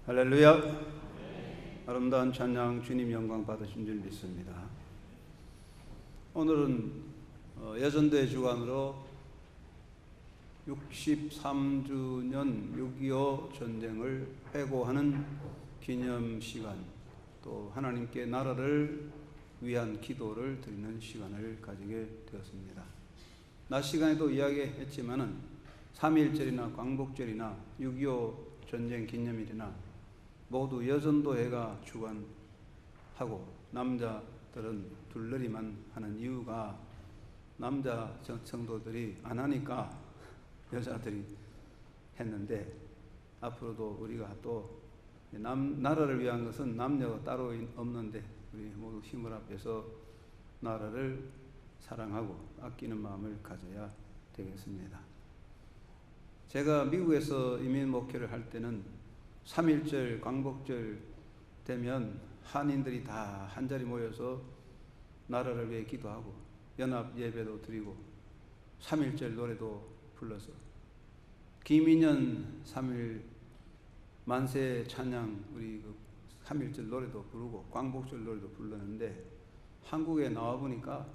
할렐루야. 아름다운 찬양 주님 영광 받으신 줄 믿습니다. 오늘은 여전도의 주간으로 63주년 6.25 전쟁을 회고하는 기념 시간, 또 하나님께 나라를 위한 기도를 드리는 시간을 가지게 되었습니다. 낮 시간에도 이야기했지만은 3.1절이나 광복절이나 6.25 전쟁 기념일이나 모두 여전도회가 주관하고 남자들은 둘러리만 하는 이유가 남자 성도들이 안 하니까 여자들이 했는데, 앞으로도 우리가 또 나라를 위한 것은 남녀가 따로 없는데 우리 모두 힘을 합해서 나라를 사랑하고 아끼는 마음을 가져야 되겠습니다. 제가 미국에서 이민 목회를 할 때는 3.1절 광복절 되면 한인들이 다 한자리 모여서 나라를 위해 기도하고 연합 예배도 드리고 3.1절 노래도 불러서 김인현 3.1 만세 찬양 우리 3.1절 노래도 부르고 광복절 노래도 불렀는데, 한국에 나와 보니까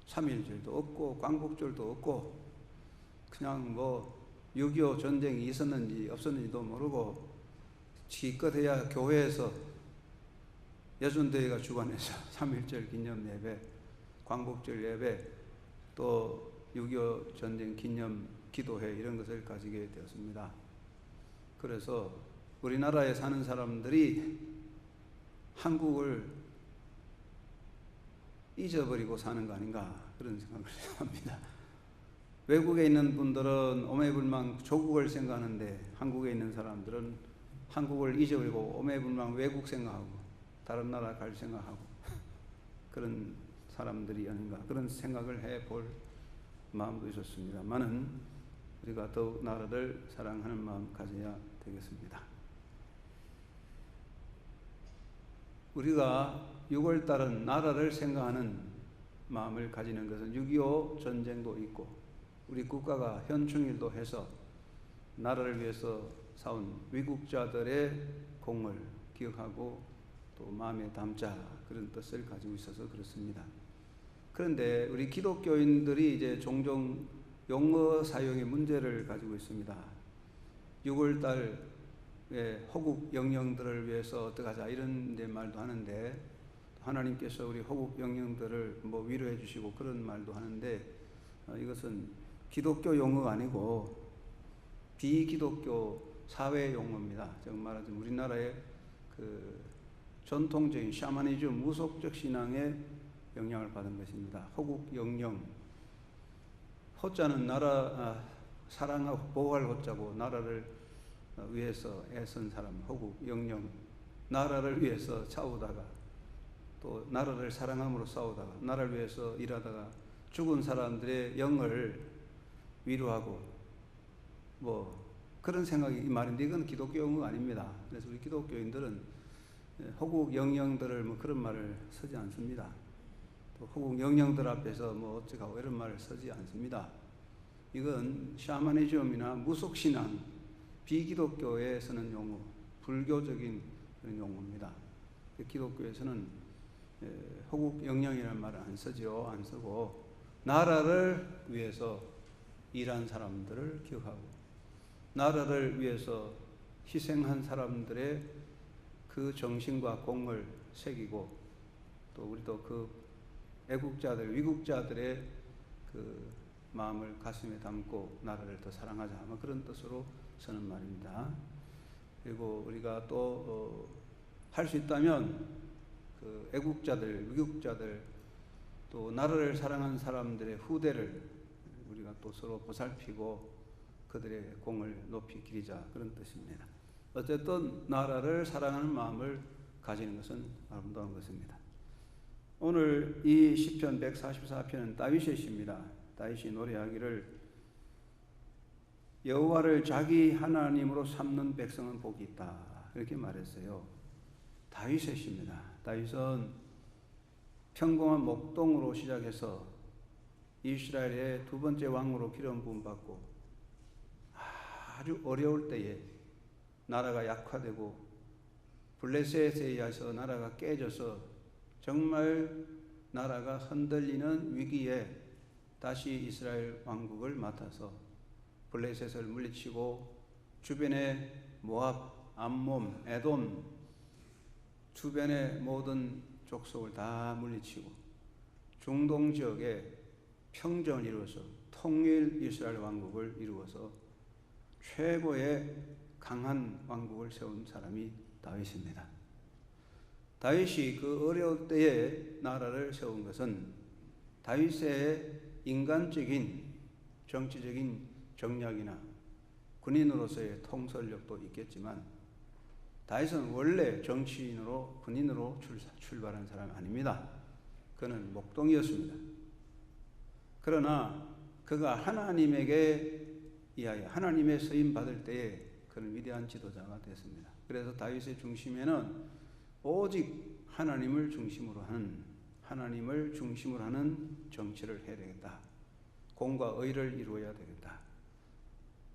3.1절도 없고 광복절도 없고 그냥 6.25 전쟁이 있었는지 없었는지도 모르고 기껏해야 교회에서 여전도회가 주관해서 3.1절 기념 예배, 광복절 예배, 또 6.25 전쟁 기념 기도회 이런 것을 가지게 되었습니다. 그래서 우리나라에 사는 사람들이 한국을 잊어버리고 사는 거 아닌가 그런 생각을 합니다. 외국에 있는 분들은 오매불망 조국을 생각하는데 한국에 있는 사람들은 한국을 잊어버리고 오매불망 외국 생각하고 다른 나라 갈 생각하고 그런 사람들이 아닌가 그런 생각을 해볼 마음도 있었습니다만은 우리가 더욱 나라를 사랑하는 마음 가져야 되겠습니다. 우리가 6월달은 나라를 생각하는 마음을 가지는 것은 6.25 전쟁도 있고 우리 국가가 현충일도 해서 나라를 위해서 싸운 위국자들의 공을 기억하고 또 마음에 담자 그런 뜻을 가지고 있어서 그렇습니다. 그런데 우리 기독교인들이 이제 종종 용어 사용의 문제를 가지고 있습니다. 6월달에 호국 영령들을 위해서 어떡하자 이런 말도 하는데, 하나님께서 우리 호국 영령들을 위로해 주시고 그런 말도 하는데, 이것은 기독교 용어가 아니고 비기독교 사회 용어입니다. 즉 말하자면 우리나라의 전통적인 샤머니즘 무속적 신앙의 영향을 받은 것입니다. 호국 영령, 호자는 나라 사랑하고 보호할 호자고 나라를 위해서 애쓴 사람 호국 영령, 나라를 위해서 싸우다가 또 나라를 사랑함으로 싸우다가 나라를 위해서 일하다가 죽은 사람들의 영을 위로하고 그런 생각이 이 말인데, 이건 기독교 용어가 아닙니다. 그래서 우리 기독교인들은 호국 영령들을 그런 말을 쓰지 않습니다. 또 호국 영령들 앞에서 어쩌고 이런 말을 쓰지 않습니다. 이건 샤머니즘이나 무속신앙, 비기독교에 쓰는 용어, 불교적인 그런 용어입니다. 기독교에서는 호국 영령이라는 말을 안 쓰죠. 안 쓰고 나라를 위해서 일한 사람들을 기억하고 나라를 위해서 희생한 사람들의 그 정신과 공을 새기고 또 우리도 그 애국자들, 위국자들의 그 마음을 가슴에 담고 나라를 더 사랑하자 그런 뜻으로 쓰는 말입니다. 그리고 우리가 또 할 수 있다면 그 애국자들, 위국자들 또 나라를 사랑한 사람들의 후대를 우리가 또 서로 보살피고 그들의 공을 높이 기리자 그런 뜻입니다. 어쨌든 나라를 사랑하는 마음을 가지는 것은 아름다운 것입니다. 오늘 이 시편 144편은 다윗의 시입니다. 다윗이 노래하기를 여호와를 자기 하나님으로 삼는 백성은 복이 있다 이렇게 말했어요. 다윗의 시입니다. 다윗은 평범한 목동으로 시작해서 이스라엘의 두 번째 왕으로 기름 부음 받고 아주 어려울 때에 나라가 약화되고 블레셋에 의해서 나라가 깨져서 정말 나라가 흔들리는 위기에 다시 이스라엘 왕국을 맡아서 블레셋을 물리치고 주변의 모압, 암몬, 에돔 주변의 모든 족속을 다 물리치고 중동 지역에 평정을 이루어서 통일 이스라엘 왕국을 이루어서 최고의 강한 왕국을 세운 사람이 다윗입니다. 다윗이 그 어려울 때에 나라를 세운 것은 다윗의 인간적인 정치적인 정략이나 군인으로서의 통솔력도 있겠지만 다윗은 원래 정치인으로 군인으로 출발한 사람이 아닙니다. 그는 목동이었습니다. 그러나 그가 하나님에게 의하여 하나님의 쓰임 받을 때에 그는 위대한 지도자가 됐습니다. 그래서 다윗의 중심에는 오직 하나님을 중심으로 하는 정치를 해야 되겠다. 공과 의를 이루어야 되겠다.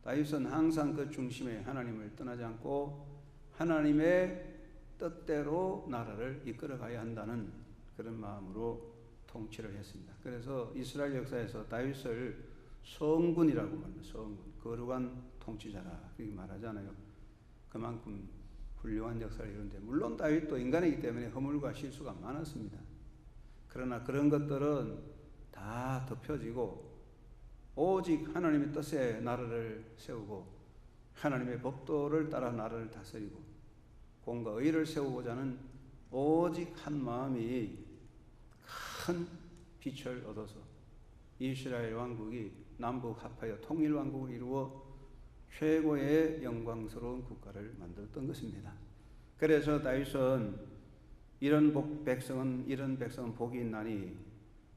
다윗은 항상 그 중심에 하나님을 떠나지 않고 하나님의 뜻대로 나라를 이끌어가야 한다는 그런 마음으로 통치를 했습니다. 그래서 이스라엘 역사에서 다윗을 성군이라고 말합니다. 성군, 거룩한 통치자라 그렇게 말하잖아요. 그만큼 훌륭한 역사를 이루는데 물론 다윗도 인간이기 때문에 허물과 실수가 많았습니다. 그러나 그런 것들은 다 덮여지고 오직 하나님의 뜻에 나라를 세우고 하나님의 법도를 따라 나라를 다스리고 공과 의를 세우고자 하는 오직 한 마음이 큰 빛을 얻어서 이스라엘 왕국이 남북 합하여 통일 왕국을 이루어 최고의 영광스러운 국가를 만들었던 것입니다. 그래서 다윗은 이런 백성은 복이 있나니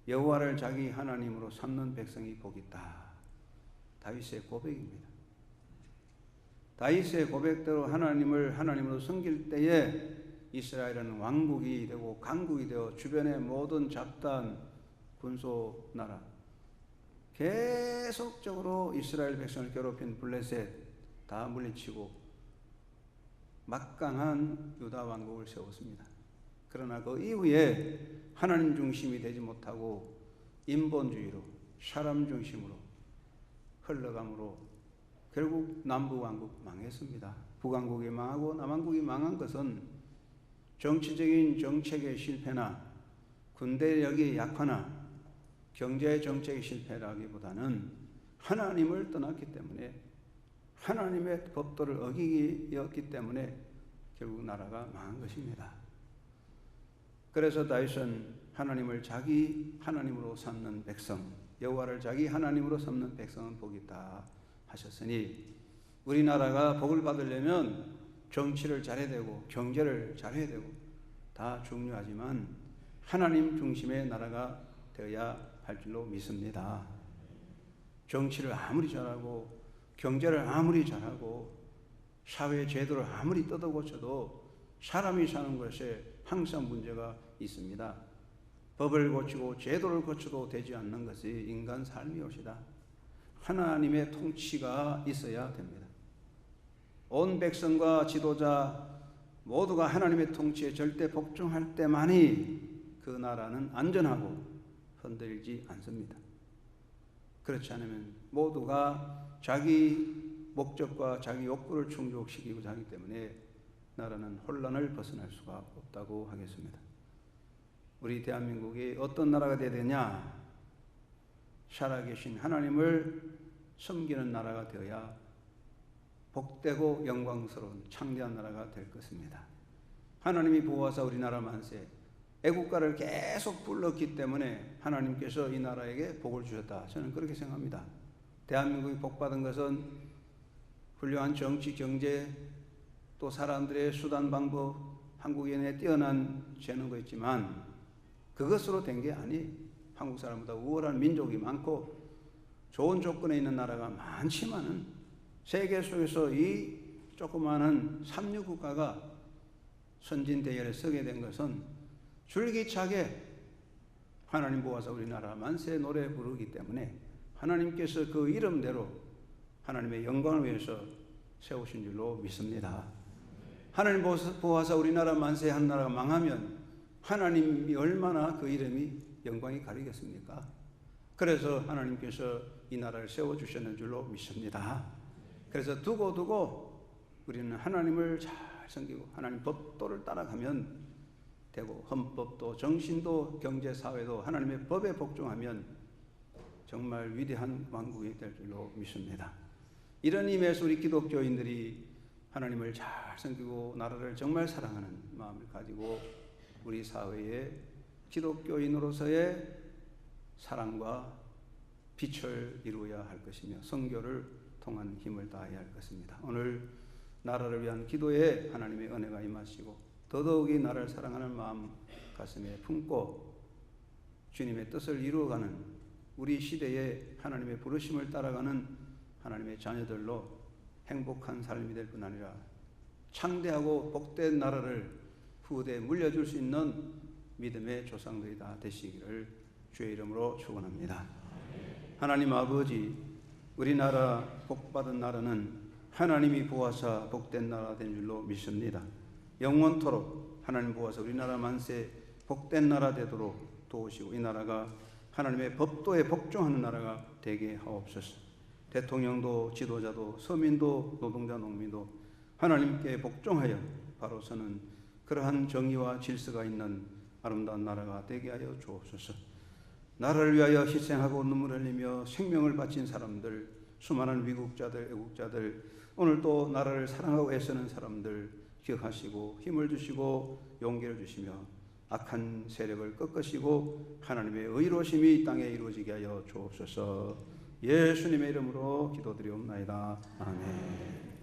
여호와를 자기 하나님으로 삼는 백성이 복이 있다. 다윗의 고백입니다. 다윗의 고백대로 하나님을 하나님으로 섬길 때에 이스라엘은 왕국이 되고 강국이 되어 주변의 모든 잡단 군소 나라 계속적으로 이스라엘 백성을 괴롭힌 블레셋 다 물리치고 막강한 유다 왕국을 세웠습니다. 그러나 그 이후에 하나님 중심이 되지 못하고 인본주의로 사람 중심으로 흘러감으로 결국 남북왕국 망했습니다. 북왕국이 망하고 남왕국이 망한 것은 정치적인 정책의 실패나 군대력의 약화나 경제 정책의 실패라기보다는 하나님을 떠났기 때문에 하나님의 법도를 어기기 때문에 결국 나라가 망한 것입니다. 그래서 다윗은 하나님을 자기 하나님으로 삼는 백성, 여호와를 자기 하나님으로 삼는 백성은 복이 있다 하셨으니 우리나라가 복을 받으려면 정치를 잘해야 되고 경제를 잘해야 되고 다 중요하지만 하나님 중심의 나라가 되어야 할 줄로 믿습니다. 정치를 아무리 잘하고 경제를 아무리 잘하고 사회 제도를 아무리 뜯어고쳐도 사람이 사는 것에 항상 문제가 있습니다. 법을 고치고 제도를 고쳐도 되지 않는 것이 인간 삶이옵시다. 하나님의 통치가 있어야 됩니다. 온 백성과 지도자 모두가 하나님의 통치에 절대 복종할 때만이 그 나라는 안전하고 흔들리지 않습니다. 그렇지 않으면 모두가 자기 목적과 자기 욕구를 충족시키고자 하기 때문에 나라는 혼란을 벗어날 수가 없다고 하겠습니다. 우리 대한민국이 어떤 나라가 되어야 되냐? 살아계신 하나님을 섬기는 나라가 되어야 복되고 영광스러운 창대한 나라가 될 것입니다. 하나님이 보호하사 우리나라 만세 애국가를 계속 불렀기 때문에 하나님께서 이 나라에게 복을 주셨다. 저는 그렇게 생각합니다. 대한민국이 복받은 것은 훌륭한 정치, 경제, 또 사람들의 수단, 방법, 한국인의 뛰어난 재능도 있지만 그것으로 된 게 아니. 한국 사람보다 우월한 민족이 많고 좋은 조건에 있는 나라가 많지만은 세계 속에서 이 조그마한 삼류 국가가 선진 대열에 서게 된 것은 줄기차게 하나님 보아서 우리나라 만세 노래 부르기 때문에 하나님께서 그 이름대로 하나님의 영광을 위해서 세우신 줄로 믿습니다. 하나님 보호하사 우리나라 만세 한 나라가 망하면 하나님이 얼마나 그 이름이 영광이 가리겠습니까? 그래서 하나님께서 이 나라를 세워주셨는 줄로 믿습니다. 그래서 두고 우리는 하나님을 잘 섬기고 하나님 법도를 따라가면 되고, 헌법도 정신도 경제사회도 하나님의 법에 복종하면 정말 위대한 왕국이 될 줄로 믿습니다. 이런 의미에서 우리 기독교인들이 하나님을 잘 섬기고 나라를 정말 사랑하는 마음을 가지고 우리 사회에 기독교인으로서의 사랑과 빛을 이루어야 할 것이며 선교를 통한 힘을 다해야 할 것입니다. 오늘 나라를 위한 기도에 하나님의 은혜가 임하시고 더더욱이 나라를 사랑하는 마음 가슴에 품고 주님의 뜻을 이루어가는 우리 시대에 하나님의 부르심을 따라가는 하나님의 자녀들로 행복한 삶이 될 뿐 아니라 창대하고 복된 나라를 후대에 물려줄 수 있는 믿음의 조상들이 다 되시기를 주의 이름으로 축원합니다. 하나님 아버지, 우리나라 복받은 나라는 하나님이 보호하사 복된 나라 된 줄로 믿습니다. 영원토록 하나님 보호하사 우리나라 만세 복된 나라 되도록 도우시고 이 나라가 하나님의 법도에 복종하는 나라가 되게 하옵소서. 대통령도 지도자도 서민도 노동자 농민도 하나님께 복종하여 바로 서는 그러한 정의와 질서가 있는 아름다운 나라가 되게 하여 주옵소서. 나라를 위하여 희생하고 눈물 흘리며 생명을 바친 사람들, 수많은 위국자들, 애국자들, 오늘 또 나라를 사랑하고 애쓰는 사람들 기억하시고 힘을 주시고 용기를 주시며 악한 세력을 꺾으시고 하나님의 의로심이 이 땅에 이루어지게 하여 주옵소서. 예수님의 이름으로 기도드리옵나이다. 아멘.